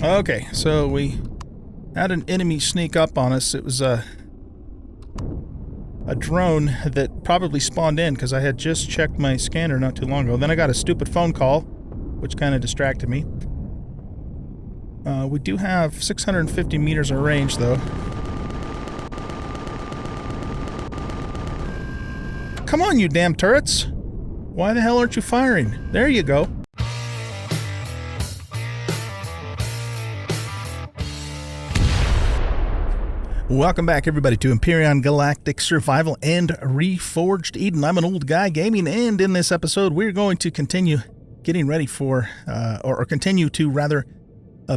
Okay, so we had an enemy sneak up on us. It was a drone that probably spawned in because I had just checked my scanner not too long ago. Then I got a stupid phone call, which kind of distracted me. We do have 650 meters of range, though. Come on, you damn turrets! Why the hell aren't you firing? There you go. Welcome back, everybody, to Empyrion Galactic Survival and Reforged Eden. I'm an old guy gaming, and in this episode, we're going to continue getting ready for, or continue to, rather,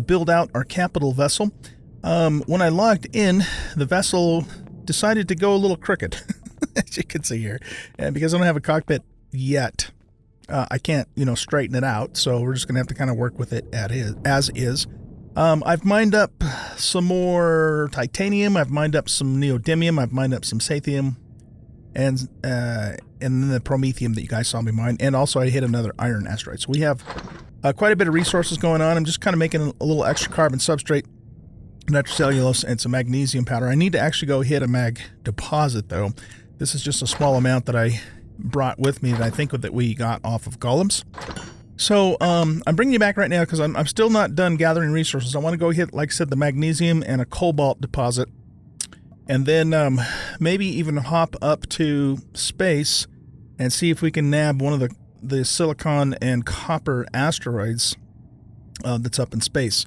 build out our capital vessel. When I logged in, the vessel decided to go a little crooked, as you can see here. And because I don't have a cockpit yet, I can't, straighten it out, so we're just going to have to kind of work with it as is. I've mined up some more titanium, I've mined up some neodymium, I've mined up some sathium, and then the promethium that you guys saw me mine, and also I hit another iron asteroid. So we have quite a bit of resources going on. I'm just kind of making a little extra carbon substrate, nitrocellulose, and some magnesium powder. I need to actually go hit a mag deposit, though. This is just a small amount that I brought with me that I think that we got off of golems. So, I'm bringing you back right now because I'm still not done gathering resources. I want to go hit, like I said, the magnesium and a cobalt deposit. And then maybe even hop up to space and see if we can nab one of the silicon and copper asteroids that's up in space.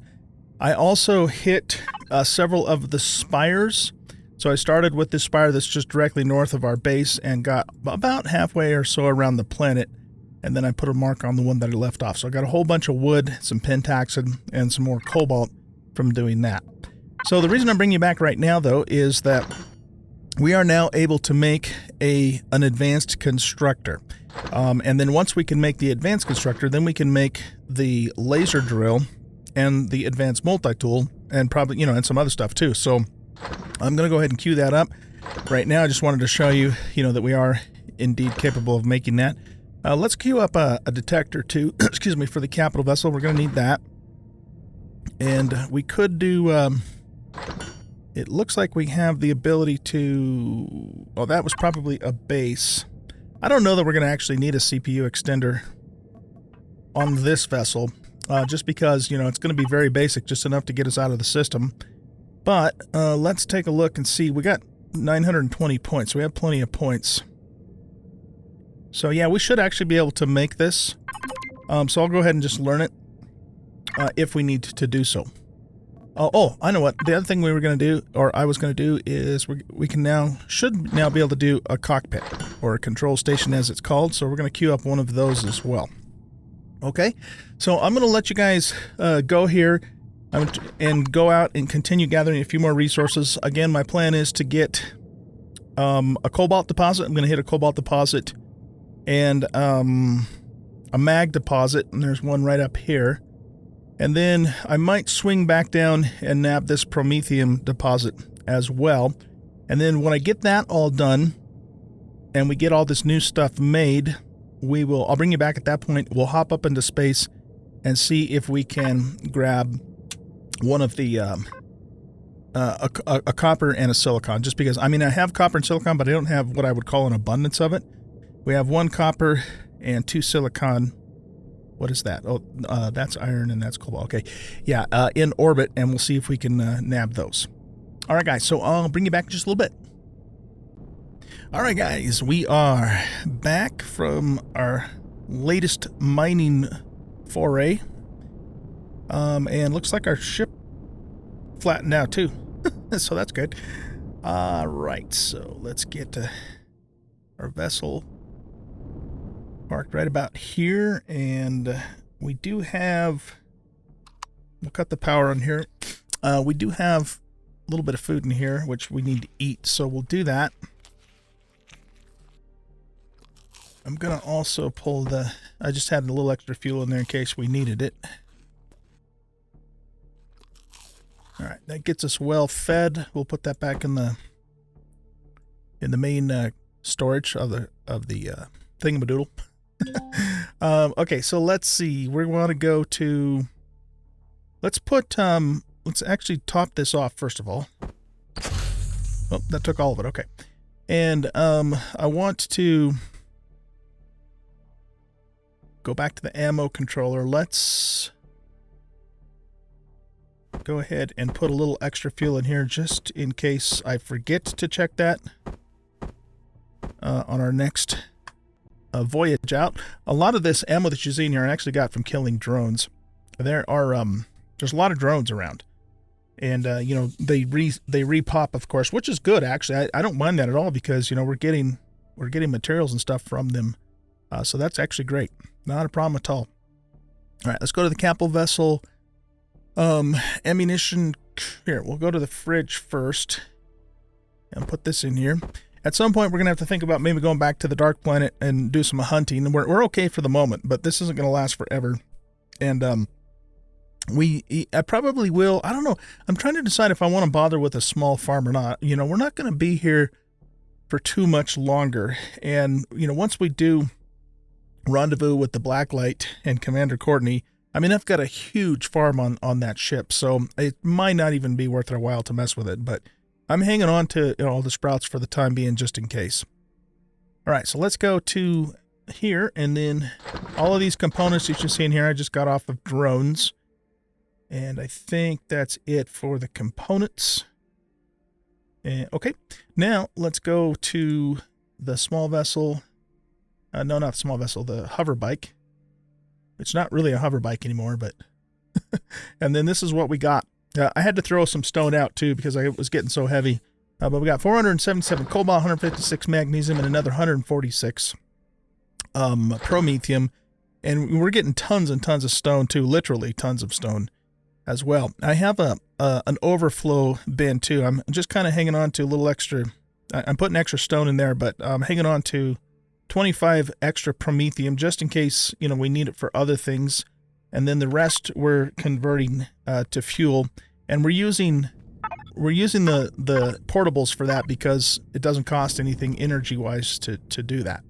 I also hit several of the spires. So I started with this spire that's just directly north of our base and got about halfway or so around the planet. And then I put a mark on the one that I left off. So I got a whole bunch of wood, some pentaxid, and some more cobalt from doing that. So the reason I'm bringing you back right now, though, is that we are now able to make an advanced constructor. And then once we can make the advanced constructor, then we can make the laser drill and the advanced multi-tool and probably, and some other stuff too. So I'm going to go ahead and queue that up. Right now, I just wanted to show you, that we are indeed capable of making that. Let's queue up a detector too, excuse me, for the capital vessel. We're going to need that. And we could do, it looks like we have the ability to, oh, that was probably a base. I don't know that we're going to actually need a CPU extender on this vessel, just because, it's going to be very basic, just enough to get us out of the system. But let's take a look and see. We got 920 points, so we have plenty of points. So yeah, we should actually be able to make this. So I'll go ahead and just learn it if we need to do so. Oh, I know what. The other thing we were going to do, or I was going to do, is we should now be able to do a cockpit, or a control station as it's called. So we're going to queue up one of those as well. Okay, so I'm going to let you guys go here and go out and continue gathering a few more resources. Again, my plan is to get a cobalt deposit. I'm going to hit a cobalt deposit and a mag deposit, and there's one right up here. And then I might swing back down and nab this promethium deposit as well. And then when I get that all done and we get all this new stuff made, I'll bring you back at that point. We'll hop up into space and see if we can grab one of the a copper and a silicon, just because, I have copper and silicon, but I don't have what I would call an abundance of it. We have one copper and two silicon. What is that? Oh, that's iron and that's cobalt. Okay. Yeah, in orbit, and we'll see if we can nab those. All right, guys, so I'll bring you back in just a little bit. All right, guys, we are back from our latest mining foray. And looks like our ship flattened out, too. So that's good. All right, so let's get our vessel parked right about here, and we do have, we'll cut the power on here. We do have a little bit of food in here, which we need to eat, so we'll do that. I'm going to also pull I just had a little extra fuel in there in case we needed it. All right, that gets us well fed. We'll put that back in the main storage of the thingamadoodle. Okay, so let's see. We want to go to Let's put, let's actually top this off first of all. Oh, that took all of it. Okay. And I want to go back to the ammo controller. Let's go ahead and put a little extra fuel in here just in case I forget to check that on our next voyage out. A lot of this ammo that you see in here I actually got from killing drones. There are there's a lot of drones around. And, you know, they repop, of course, which is good, actually. I don't mind that at all because, you know, we're getting materials and stuff from them. So that's actually great. Not a problem at all. All right, let's go to the capital vessel. Ammunition. Here, we'll go to the fridge first and put this in here. At some point, we're going to have to think about maybe going back to the Dark Planet and do some hunting. We're okay for the moment, but this isn't going to last forever. And, I probably will. I don't know. I'm trying to decide if I want to bother with a small farm or not. You know, we're not going to be here for too much longer. And, you know, once we do rendezvous with the Blacklight and Commander Courtney, I mean, I've got a huge farm on that ship, so it might not even be worth our while to mess with it. But I'm hanging on to, you know, all the sprouts for the time being just in case. All right, so let's go to here. And then all of these components that you see in here, I just got off of drones. And I think that's it for the components. And, okay, now let's go to the small vessel. No, not the small vessel, the hover bike. It's not really a hover bike anymore, but... and then this is what we got. I had to throw some stone out, too, because I was getting so heavy. But we got 477 cobalt, 156 magnesium, and another 146 promethium. And we're getting tons and tons of stone, too, literally tons of stone as well. I have an overflow bin too. I'm just kind of hanging on to a little extra. I'm putting extra stone in there, but I'm hanging on to 25 extra promethium just in case, you know, we need it for other things. And then the rest we're converting to fuel, and we're using the portables for that because it doesn't cost anything energy wise to do that.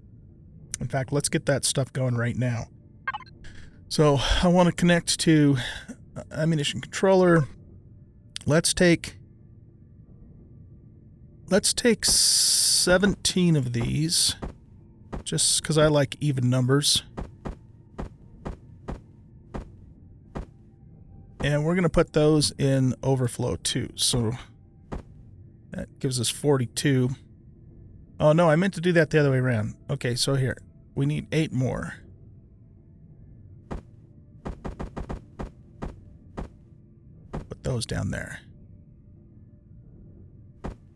In fact, let's get that stuff going right now. So I want to connect to ammunition controller. Let's take 17 of these just because I like even numbers. And we're going to put those in overflow too. So that gives us 42. Oh no, I meant to do that the other way around. Okay, so here, we need 8 more. Those down there.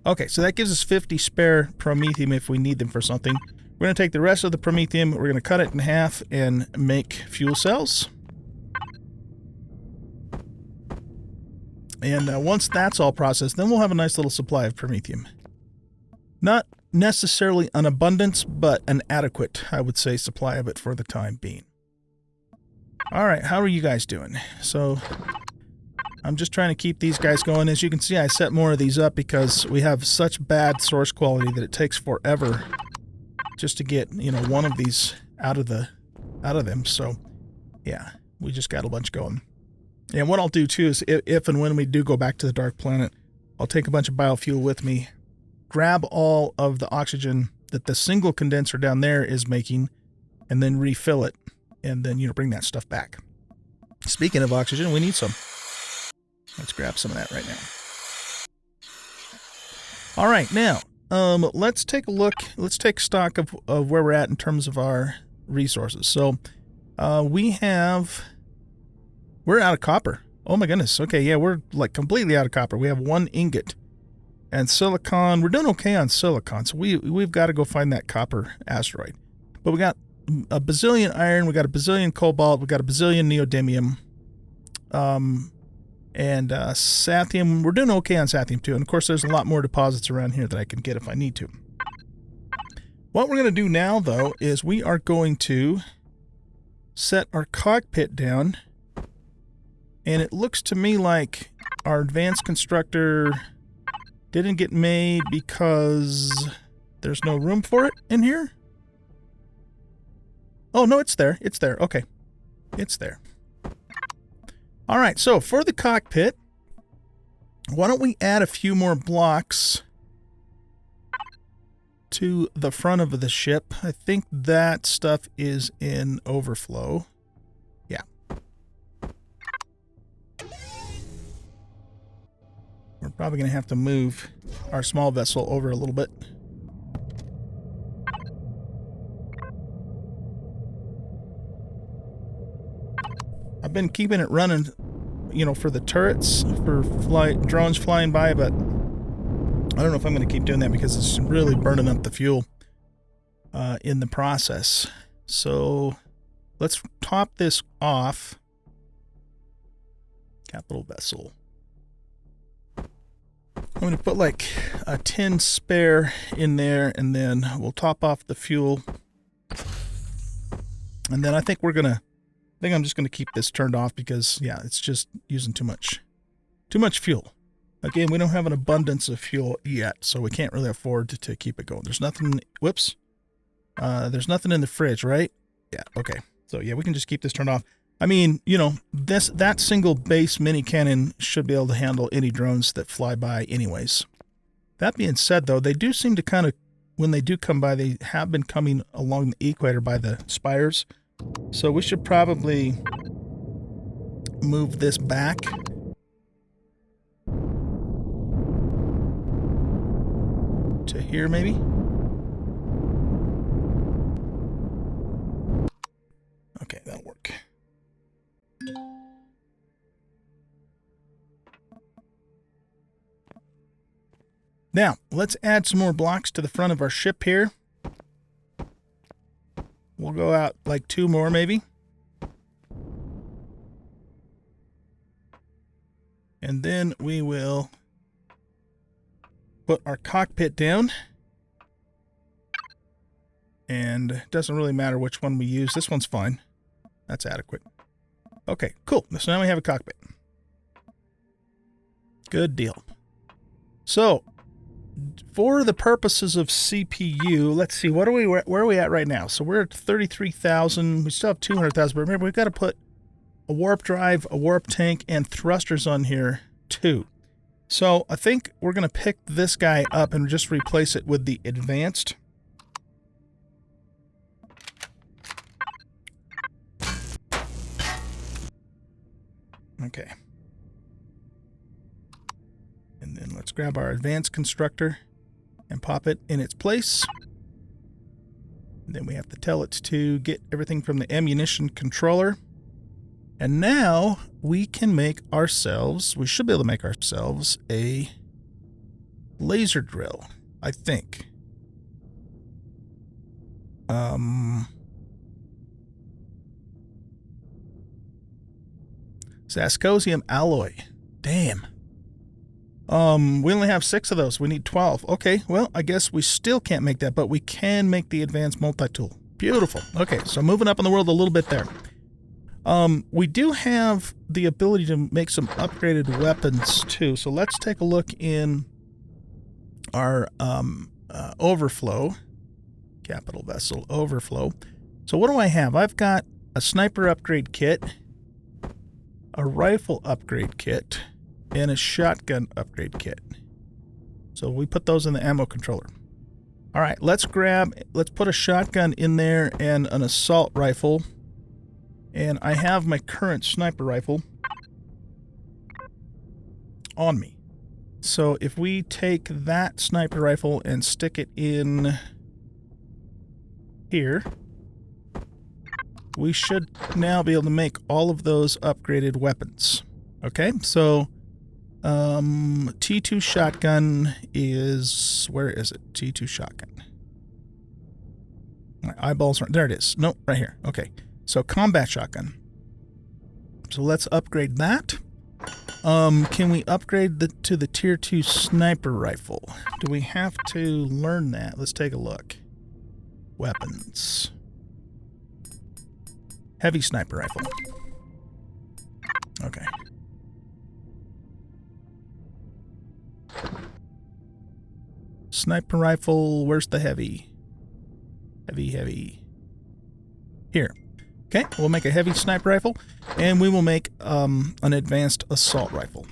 Okay, so that gives us 50 spare promethium if we need them for something. We're going to take the rest of the promethium, we're going to cut it in half and make fuel cells. And once that's all processed, then we'll have a nice little supply of promethium. Not necessarily an abundance, but an adequate, I would say, supply of it for the time being. All right, how are you guys doing? So I'm just trying to keep these guys going. As you can see, I set more of these up because we have such bad source quality that it takes forever just to get, you know, one of these out of them. So, yeah, we just got a bunch going. And what I'll do, too, is if and when we do go back to the Dark Planet, I'll take a bunch of biofuel with me, grab all of the oxygen that the single condenser down there is making, and then refill it, and then, you know, bring that stuff back. Speaking of oxygen, we need some. Let's grab some of that right now. All right, now, let's take a look. Let's take stock of where we're at in terms of our resources. So, we're out of copper. Oh my goodness. Okay, yeah, we're like completely out of copper. We have 1 ingot. And silicon, we're doing okay on silicon. So we've got to go find that copper asteroid. But we got a bazillion iron, we got a bazillion cobalt, we got a bazillion neodymium. And sathium, we're doing okay on sathium too. And of course, there's a lot more deposits around here that I can get if I need to. What we're going to do now, though, is we are going to set our cockpit down. And it looks to me like our advanced constructor didn't get made because there's no room for it in here. Oh, no, it's there. It's there. Okay. It's there. All right, so for the cockpit, why don't we add a few more blocks to the front of the ship? I think that stuff is in overflow. Yeah. We're probably going to have to move our small vessel over a little bit. I've been keeping it running, you know, for the turrets, for drones flying by, but I don't know if I'm going to keep doing that because it's really burning up the fuel in the process. So let's top this off. Capital vessel. I'm going to put like a 10 spare in there, and then we'll top off the fuel. And then I think I'm just going to keep this turned off because, yeah, it's just using too much fuel. Again, we don't have an abundance of fuel yet, so we can't really afford to keep it going. There's nothing, whoops. There's nothing in the fridge, right? Yeah, okay. So, yeah, we can just keep this turned off. I mean, you know, that single base mini cannon should be able to handle any drones that fly by anyways. That being said, though, they do seem to kind of, when they do come by, they have been coming along the equator by the spires. So we should probably move this back. To here, maybe? Okay, that'll work. Now, let's add some more blocks to the front of our ship here. We'll go out like 2 more, maybe. And then we will put our cockpit down. And it doesn't really matter which one we use. This one's fine. That's adequate. Okay, cool. So now we have a cockpit. Good deal. So, for the purposes of CPU, let's see, where are we at right now? So we're at 33,000. We still have 200,000, but remember, we've got to put a warp drive, a warp tank, and thrusters on here too. So I think we're going to pick this guy up and just replace it with the advanced. Okay. And then let's grab our advanced constructor and pop it in its place. And then we have to tell it to get everything from the ammunition controller. And now we can make ourselves, we should be able to make ourselves a laser drill, I think. Zascosium alloy. Damn. We only have 6 of those. We need 12. Okay, well, I guess we still can't make that, but we can make the advanced multi-tool. Beautiful. Okay, so moving up in the world a little bit there. We do have the ability to make some upgraded weapons too. So let's take a look in our overflow. Capital vessel overflow. So what do I have? I've got a sniper upgrade kit, a rifle upgrade kit, and a shotgun upgrade kit. So we put those in the ammo controller. All right, let's put a shotgun in there and an assault rifle. And I have my current sniper rifle on me. So if we take that sniper rifle and stick it in here, we should now be able to make all of those upgraded weapons. Okay, so T2 shotgun is, where is it? T2 shotgun. My eyeballs aren't, there it is. Nope, right here. Okay, so combat shotgun. So let's upgrade that. Can we upgrade to the tier 2 sniper rifle? Do we have to learn that? Let's take a look. Weapons. Heavy sniper rifle. Okay. Sniper rifle, where's the heavy? Heavy. Here. Okay, we'll make a heavy sniper rifle, and we will make an advanced assault rifle.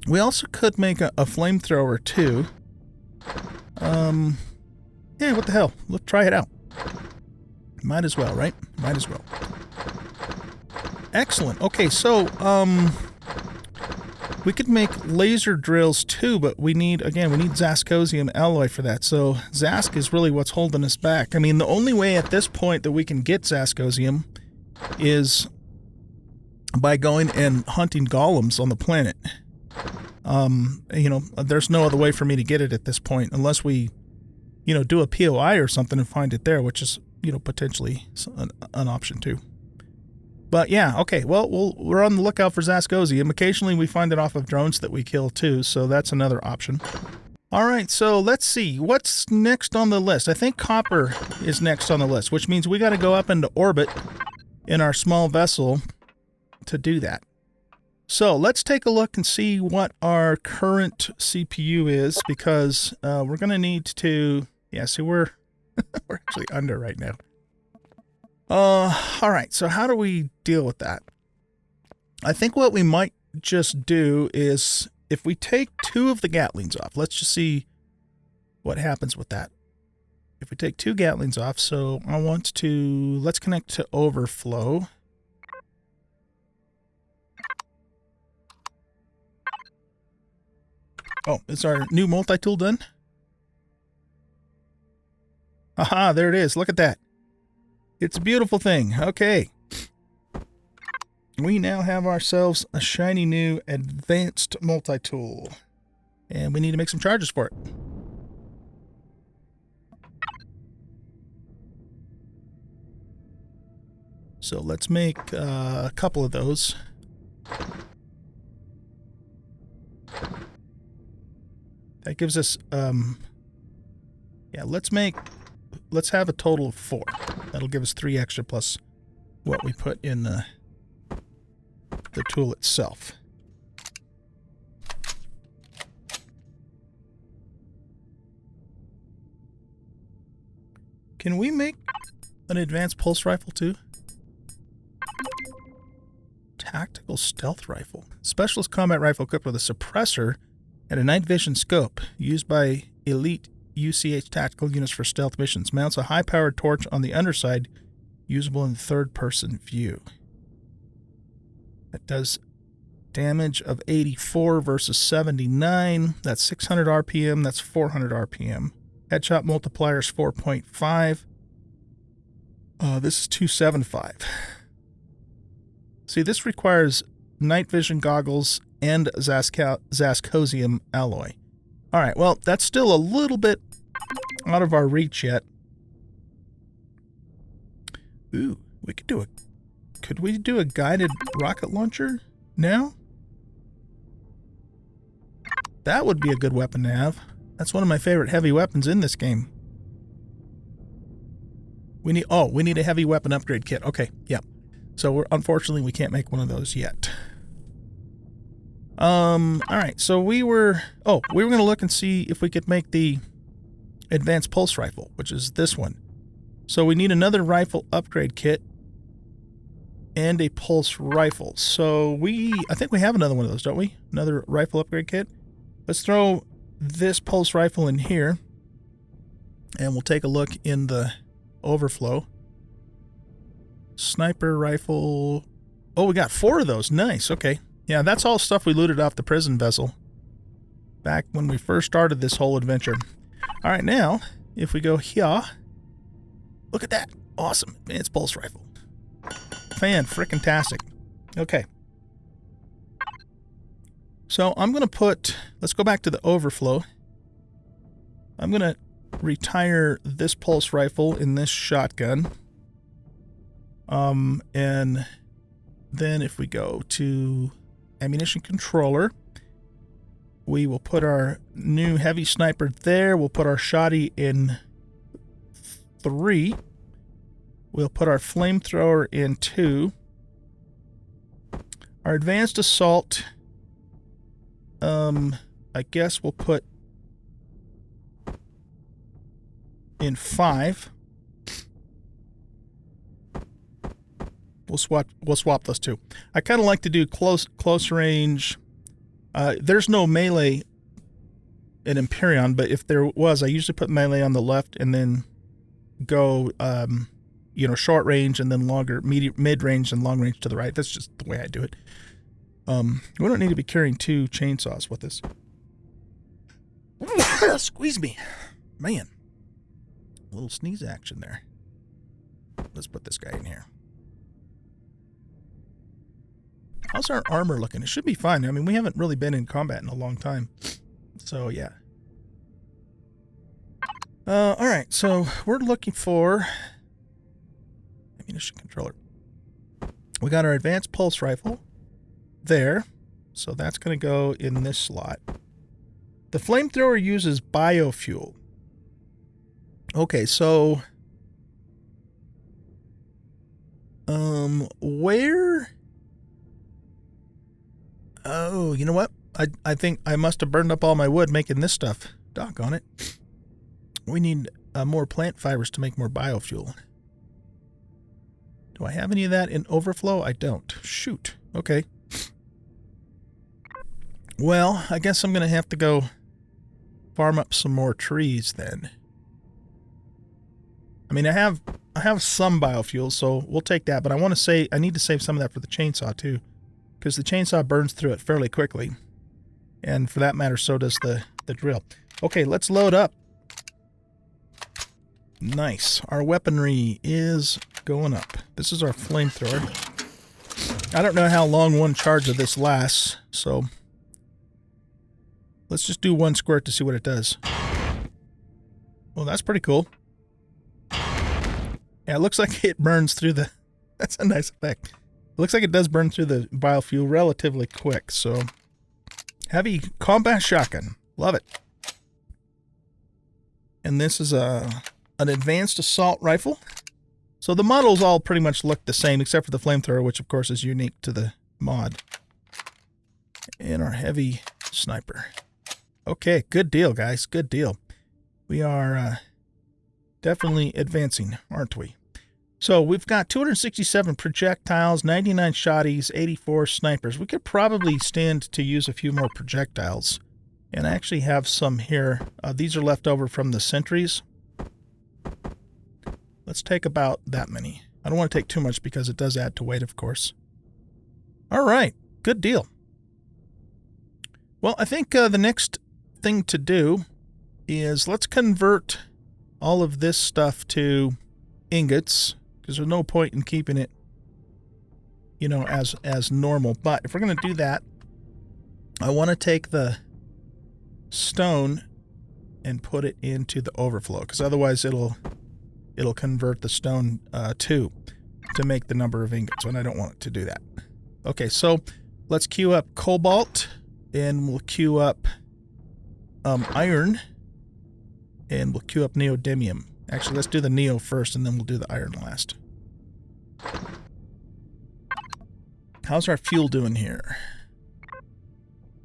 We also could make a flamethrower too. Yeah, what the hell? Let's try it out. Might as well, right? Might as well. Excellent. Okay, so we could make laser drills too, but we need Zascosium alloy for that. So Zask is really what's holding us back. I mean, the only way at this point that we can get Zascosium is by going and hunting golems on the planet. You know, there's no other way for me to get it at this point unless we, you know, do a POI or something and find it there, which is, you know, potentially an option too. But yeah, okay, well, we're on the lookout for Zascosium. Occasionally we find it off of drones that we kill too, so that's another option. All right, so let's see. What's next on the list? I think copper is next on the list, which means we got to go up into orbit in our small vessel to do that. So let's take a look and see what our current CPU is, because we're going to need to... Yeah, see, we're actually under right now. All right, so how do we deal with that? I think what we might just do is, if we take 2 of the Gatlings off, let's just see what happens with that. If we take 2 Gatlings off, so I want to... Let's connect to overflow. Oh, is our new multi-tool done? Aha, there it is. Look at that. It's a beautiful thing. Okay. We now have ourselves a shiny new advanced multi-tool. And we need to make some charges for it. So let's make a couple of those. That gives us, yeah, let's have a total of 4. That'll give us 3 extra plus what we put in the tool itself. Can we make an advanced pulse rifle too? Tactical stealth rifle. Specialist combat rifle equipped with a suppressor and a night vision scope used by elite UCH tactical units for stealth missions. Mounts a high-powered torch on the underside, usable in third-person view. That does damage of 84 versus 79. That's 600 RPM. That's 400 RPM. Headshot multiplier is 4.5. This is 275. See, this requires night vision goggles and Zascosium alloy. All right, well, that's still a little bit out of our reach yet. Ooh, we could do could we do a guided rocket launcher now? That would be a good weapon to have. That's one of my favorite heavy weapons in this game. We need a heavy weapon upgrade kit. Okay, yeah. So unfortunately we can't make one of those yet. All right, so we were going to look and see if we could make the advanced pulse rifle, which is this one. So we need another rifle upgrade kit and a pulse rifle. So I think we have another one of those, don't we? Another rifle upgrade kit. Let's throw this pulse rifle in here, and we'll take a look in the overflow. Sniper rifle. Oh, we got 4 of those. Nice. Okay. Yeah, that's all stuff we looted off the prison vessel back when we first started this whole adventure. All right, now, if we go here, look at that. Awesome. Advanced pulse rifle. Fan-frickin-tastic. Okay. So I'm going to let's go back to the overflow. I'm going to retire this pulse rifle in this shotgun. And then if we go to ammunition controller, we will put our new heavy sniper there. We'll put our shotty in 3. We'll put our flamethrower in 2. Our advanced assault, I guess we'll put in 5. We'll swap those two. I kind of like to do close range. There's no melee in Empyrion, but if there was, I usually put melee on the left and then go, short range and then longer, mid range and long range to the right. That's just the way I do it. We don't need to be carrying 2 chainsaws with us. Squeeze me. Man. A little sneeze action there. Let's put this guy in here. How's our armor looking? It should be fine. I mean, we haven't really been in combat in a long time. So, yeah. Alright, so we're looking for ammunition controller. We got our advanced pulse rifle there. So that's going to go in this slot. The flamethrower uses biofuel. Okay, so where? Oh, you know what? I think I must have burned up all my wood making this stuff. Doggone it. We need more plant fibers to make more biofuel. Do I have any of that in overflow? I don't. Shoot. Okay. Well, I guess I'm going to have to go farm up some more trees then. I mean, I have some biofuel, so we'll take that, but I need to save some of that for the chainsaw too, because the chainsaw burns through it fairly quickly. And for that matter, so does the drill. Okay, let's load up. Nice. Our weaponry is going up. This is our flamethrower. I don't know how long one charge of this lasts, so let's just do 1 squirt to see what it does. Well, that's pretty cool. Yeah, it looks like it burns through the... That's a nice effect. It looks like it does burn through the biofuel relatively quick, so... Heavy combat shotgun. Love it. And this is an advanced assault rifle. So the models all pretty much look the same, except for the flamethrower, which of course is unique to the mod. And our heavy sniper. Okay, good deal, guys. Good deal. We are definitely advancing, aren't we? So we've got 267 projectiles, 99 shotties, 84 snipers. We could probably stand to use a few more projectiles. And I actually have some here. These are left over from the sentries. Let's take about that many. I don't want to take too much because it does add to weight, of course. All right, good deal. Well, I think the next thing to do is let's convert all of this stuff to ingots, because there's no point in keeping it, you know, as normal. But if we're going to do that, I want to take the stone and put it into the overflow, because otherwise it'll convert the stone to make the number of ingots, and I don't want it to do that. Okay, so let's queue up cobalt, and we'll queue up iron, and we'll queue up neodymium. Actually, let's do the neo first, and then we'll do the iron last. How's our fuel doing here?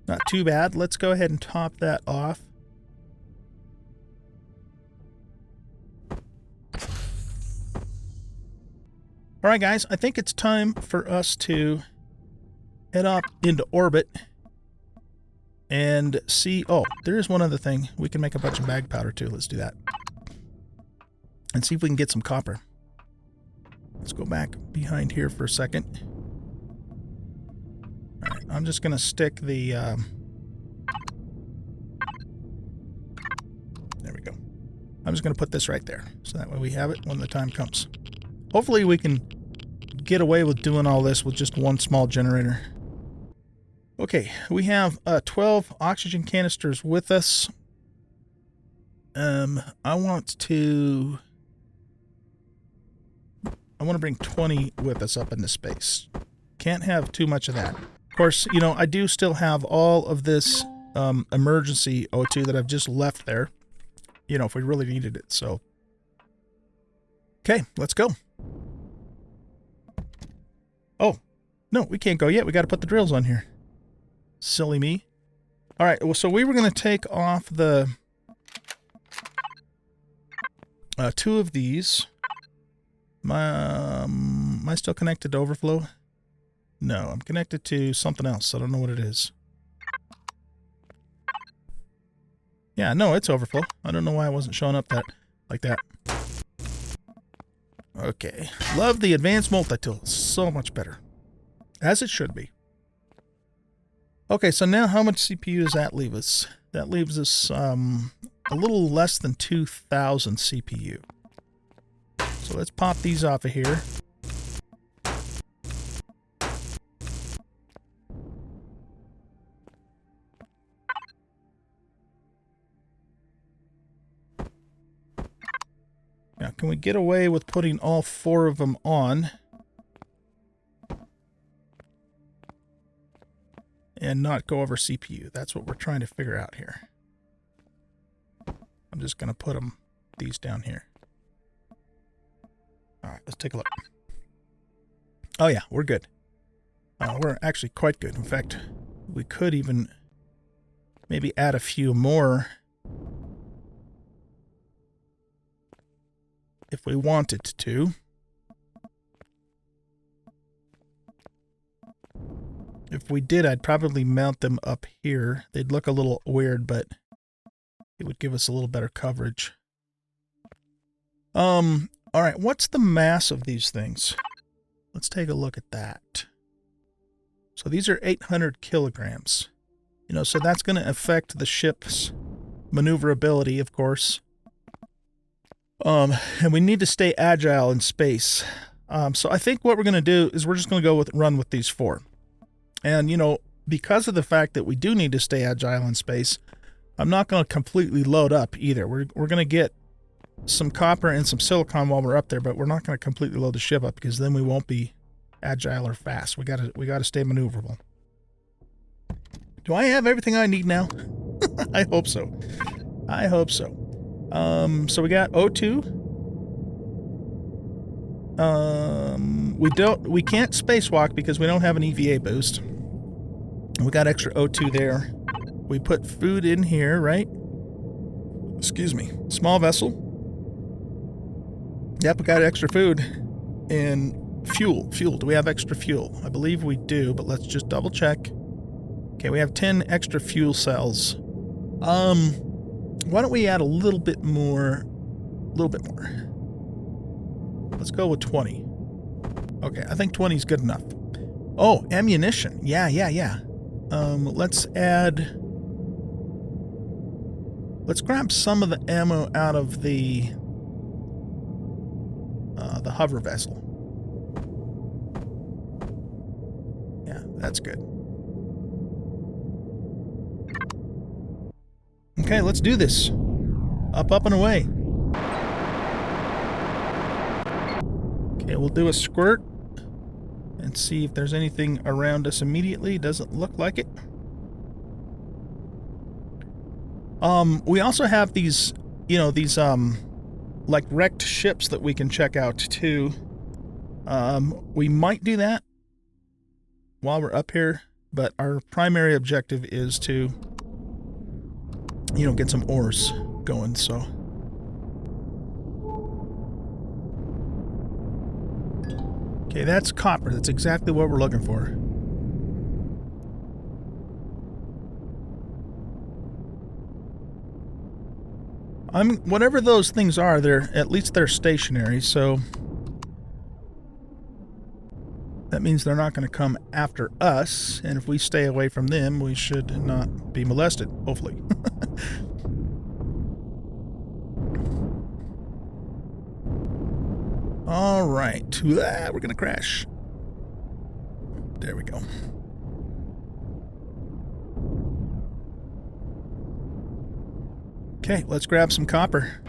Not too bad. Let's go ahead and top that off. All right, guys, I think it's time for us to head up into orbit and see... Oh, there is one other thing. We can make a bunch of bag powder, too. Let's do that. And see if we can get some copper. Let's go back behind here for a second. All right, I'm just going to stick the... There we go. I'm just going to put this right there, so that way we have it when the time comes. Hopefully we can get away with doing all this with just one small generator. Okay, we have 12 oxygen canisters with us. I want to bring 20 with us up into space. Can't have too much of that. Of course, you know, I do still have all of this emergency O2 that I've just left there, you know, if we really needed it. So, okay, let's go. Oh, no, we can't go yet. We got to put the drills on here. Silly me. All right, well, so we were going to take off the 2 of these. Am I still connected to overflow? No, I'm connected to something else. I don't know what it is. Yeah, no, it's overflow. I don't know why it wasn't showing up like that. Okay. Love the advanced multi-tool. So much better. As it should be. Okay, so now how much CPU does that leave us? That leaves us a little less than 2,000 CPU. So let's pop these off of here. Now, can we get away with putting all 4 of them on and not go over CPU? That's what we're trying to figure out here. I'm just going to put these down here. All right, let's take a look. Oh yeah, we're good. We're actually quite good. In fact, we could even maybe add a few more if we wanted to. If we did, I'd probably mount them up here. They'd look a little weird, but it would give us a little better coverage. All right, what's the mass of these things? Let's take a look at that. So these are 800 kilograms. You know, so that's going to affect the ship's maneuverability, of course. And we need to stay agile in space. So I think what we're going to do is we're just going to run with these 4. And, you know, because of the fact that we do need to stay agile in space, I'm not going to completely load up either. We're going to get some copper and some silicon while we're up there, but we're not going to completely load the ship up because then we won't be agile or fast. We got to stay maneuverable. Do I have everything I need now? I hope so. I hope so. So we got O2. We can't spacewalk because we don't have an EVA boost. We got extra O2 there. We put food in here, right? Excuse me. Small vessel. Yep, we got extra food. And fuel. Fuel. Do we have extra fuel? I believe we do, but let's just double check. Okay, we have 10 extra fuel cells. Why don't we add a little bit more? Let's go with 20. Okay, I think 20 is good enough. Oh, ammunition. Yeah. Let's grab some of the ammo out of the hover vessel. Yeah, that's good. Okay, let's do this. Up and away. Okay, we'll do a squirt and see if there's anything around us immediately. Doesn't look like it. We also have these, you know, these, like wrecked ships that we can check out too. We might do that while we're up here, but our primary objective is to, you know, get some ores going, so. Okay, that's copper. That's exactly what we're looking for. Whatever those things are, at least they're stationary, so that means they're not going to come after us, and if we stay away from them, we should not be molested, hopefully. All right, we're going to crash. There we go. Okay, let's grab some copper.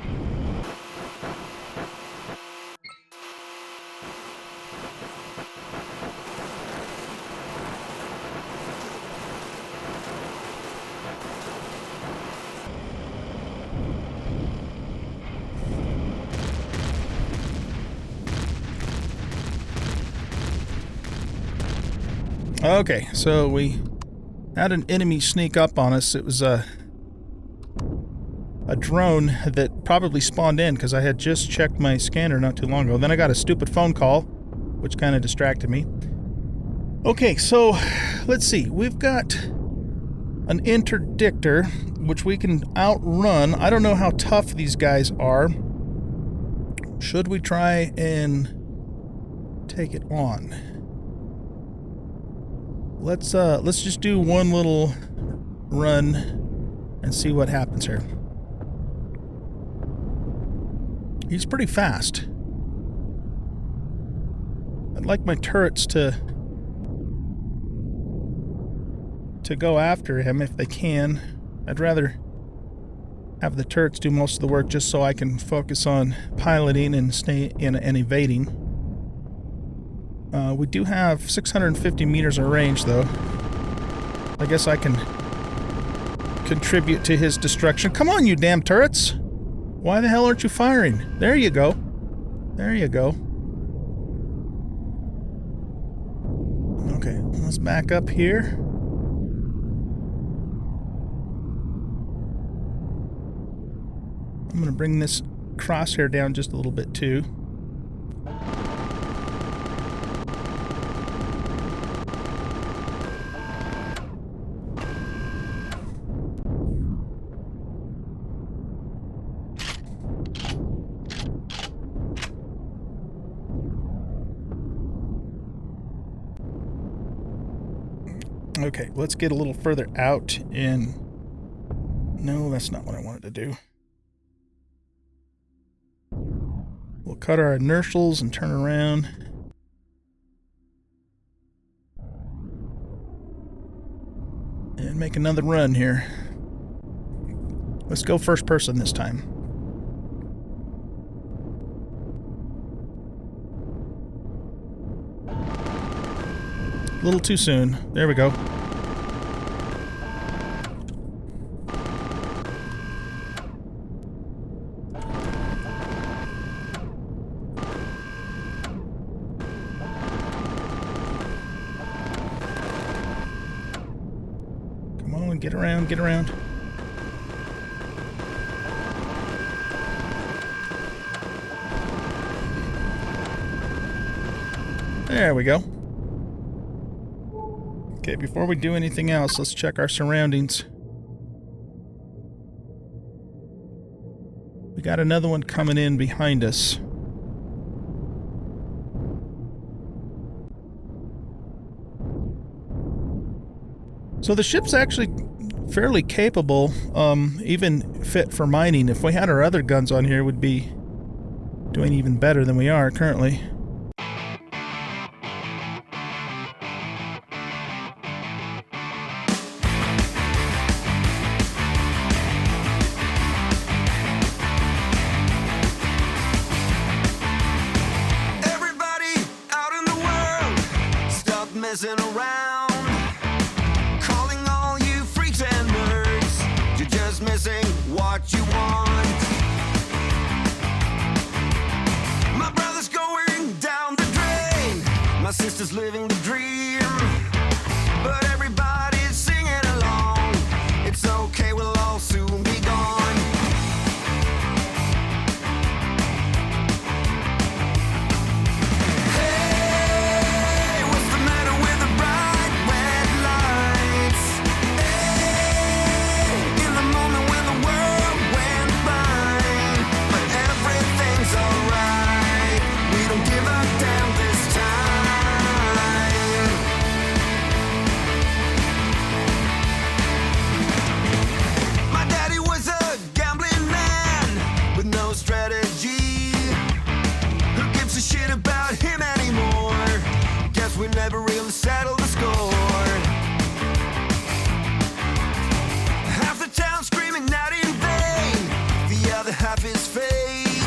Okay, so we had an enemy sneak up on us. It was a drone that probably spawned in because I had just checked my scanner not too long ago. Then I got a stupid phone call which kind of distracted me. Okay, so let's see. We've got an Interdictor, which we can outrun. I don't know how tough these guys are. Should we try and take it on? Let's just do one little run and see what happens here. He's pretty fast. I'd like my turrets to go after him if they can. I'd rather have the turrets do most of the work just so I can focus on piloting and stay in and evading. We do have 650 meters of range, though. I guess I can contribute to his destruction. Come on, you damn turrets! Why the hell aren't you firing? There you go. There you go. Okay, let's back up here. I'm going to bring this crosshair down just a little bit, too. Okay, let's get a little further out in... No, that's not what I wanted to do. We'll cut our inertials and turn around. And make another run here. Let's go first person this time. A little too soon. There we go. Get around, get around. There we go. Okay, before we do anything else, let's check our surroundings. We got another one coming in behind us. So the ship's actually fairly capable, even fit for mining. If we had our other guns on here, we'd be doing even better than we are currently. Everybody out in the world, stop messing around. What you want. My brother's going down the drain. My sister's living the dream. But everybody's singing along. It's okay, we'll all soon be gone. Hey, what's the matter with the bright red lights? Hey, in the moment when the world went blind, but everything's alright. We don't give a damn this time. My daddy was a gambling man with no strategy. Who gives a shit about him anymore? Guess we never really settled the score. Half the town screaming out in vain, the other half is fake.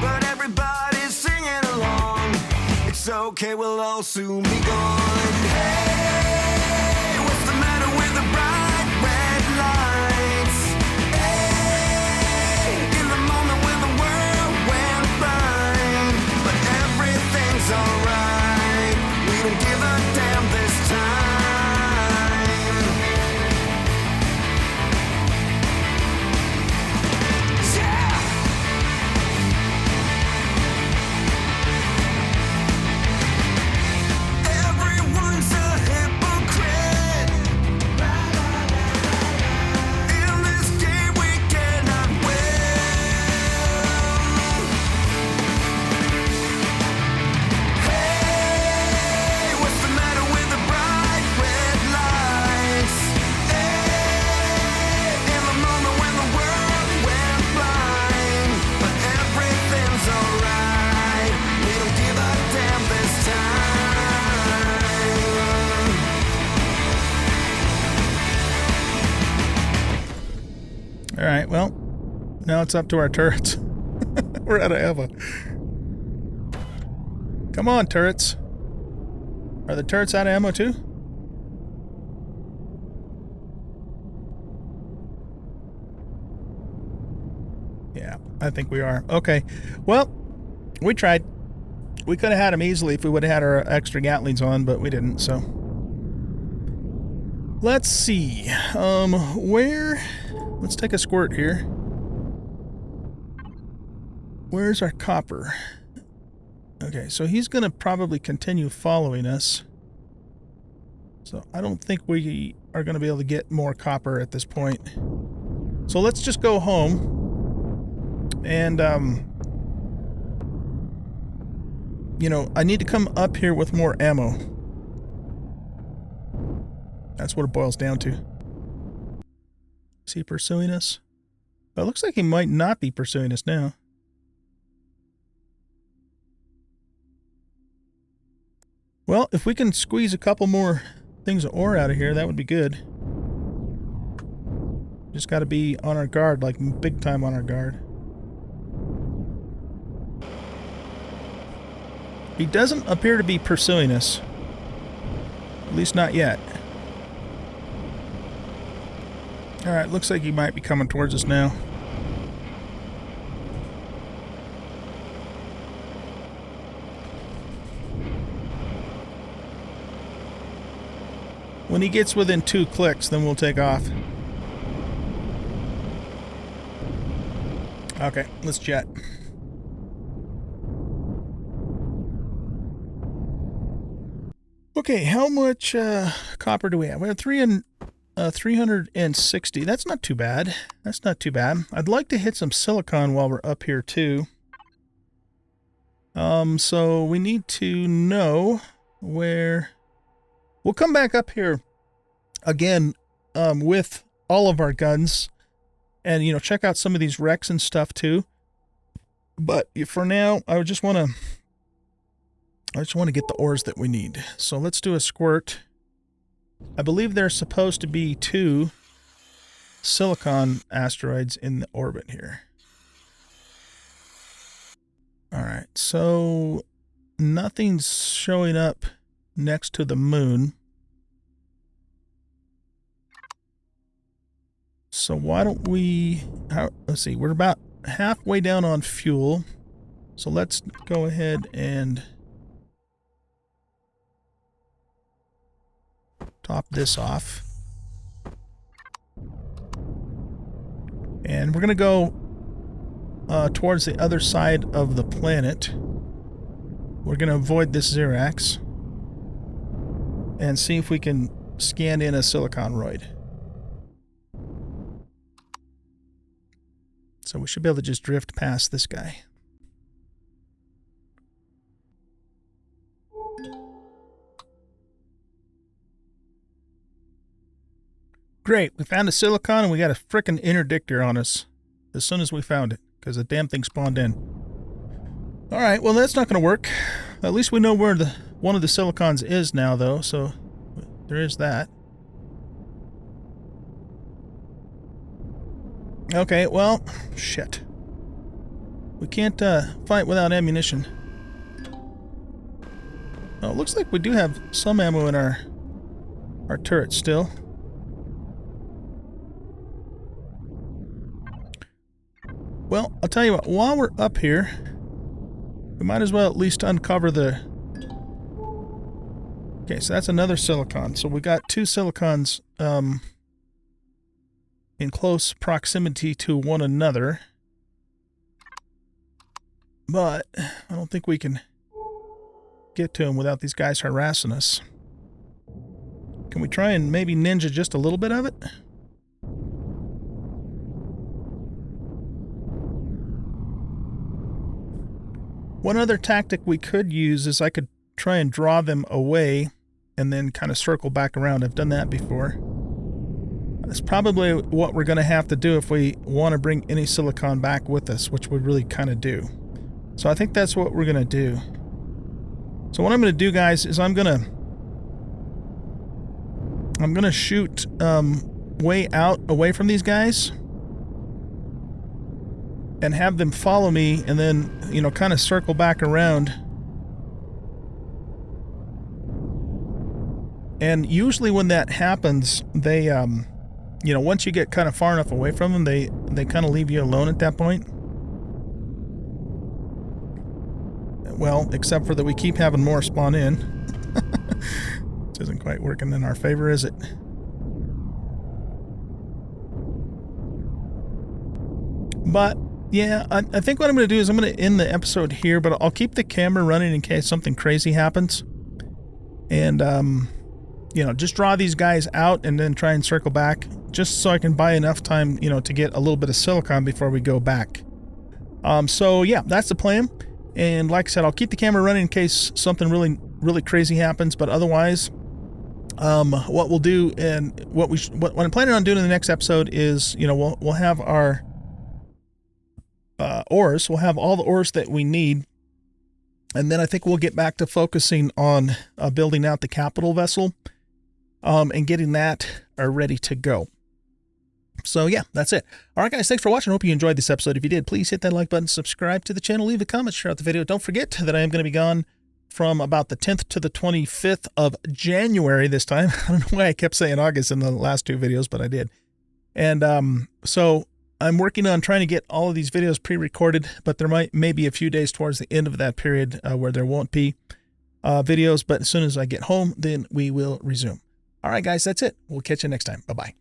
But everybody's singing along. It's okay, we'll all soon be gone. Hey, what's the matter with the bright red lights? Hey, in the moment when the world went blind, but everything's alright. We don't give a damn this time. Yeah! Now it's up to our turrets. We're out of ammo. Come on, turrets. Are the turrets out of ammo too? Yeah, I think we are. Okay. Well, we tried. We could have had them easily if we would have had our extra Gatlings on, but we didn't, so. Let's see. Let's take a squirt here. Where's our copper? Okay, so he's going to probably continue following us. So I don't think we are going to be able to get more copper at this point. So let's just go home. And, you know, I need to come up here with more ammo. That's what it boils down to. Is he pursuing us? Well, it looks like he might not be pursuing us now. Well, if we can squeeze a couple more things of ore out of here, that would be good. Just got to be on our guard, like big time on our guard. He doesn't appear to be pursuing us. At least not yet. Alright, looks like he might be coming towards us now. When he gets within 2 clicks, then we'll take off. Okay, let's jet. Okay, how much copper do we have? We have 360. That's not too bad. That's not too bad. I'd like to hit some silicon while we're up here too. So we need to know where... We'll come back up here again with all of our guns and, you know, check out some of these wrecks and stuff too. But for now, I just want to get the ores that we need. So let's do a squirt. I believe there's supposed to be 2 silicon asteroids in the orbit here. Alright, so nothing's showing up next to the moon. So why don't we... let's see, we're about halfway down on fuel. So let's go ahead and top this off. And we're going to go towards the other side of the planet. We're going to avoid this Xerax and see if we can scan in a siliconroid. So we should be able to just drift past this guy. Great, we found a silicon and we got a frickin' interdictor on us as soon as we found it, because the damn thing spawned in. Alright, well that's not going to work. At least we know where one of the silicons is now, though, so there is that. Okay, well, shit. We can't fight without ammunition. Oh, it looks like we do have some ammo in our turret still. Well, I'll tell you what, while we're up here, we might as well at least uncover the... Okay, so that's another silicon. So we got 2 silicons in close proximity to one another. But I don't think we can get to them without these guys harassing us. Can we try and maybe ninja just a little bit of it? One other tactic we could use is I could try and draw them away and then kind of circle back around. I've done that before. That's probably what we're going to have to do if we want to bring any silicon back with us, which we really kind of do. So I think that's what we're going to do. So what I'm going to do, guys, is I'm going to shoot way out away from these guys. and have them follow me, and then, you know, kind of circle back around. And usually when that happens, they, you know, once you get kind of far enough away from them, they kind of leave you alone at that point. Well, except for that we keep having more spawn in. This isn't quite working in our favor, is it? But yeah, I think what I'm going to do is I'm going to end the episode here, but I'll keep the camera running in case something crazy happens. And, you know, just draw these guys out and then try and circle back, just so I can buy enough time, you know, to get a little bit of silicon before we go back. So yeah, that's the plan. And like I said, I'll keep the camera running in case something really, really crazy happens. But otherwise, what we'll do, and what I'm planning on doing in the next episode is, you know, we'll have our ores. We'll have all the ores that we need, and then I think we'll get back to focusing on building out the capital vessel, and getting that ready to go. So yeah, that's it. All right, guys, thanks for watching. I hope you enjoyed this episode. If you did, please hit that like button, subscribe to the channel, leave a comment, share out the video. Don't forget that I am going to be gone from about the 10th to the 25th of January this time. I don't know why I kept saying August in the last two videos, but I did. And so I'm working on trying to get all of these videos pre-recorded, but there may be a few days towards the end of that period where there won't be videos. But as soon as I get home, then we will resume. All right, guys, that's it. We'll catch you next time. Bye-bye.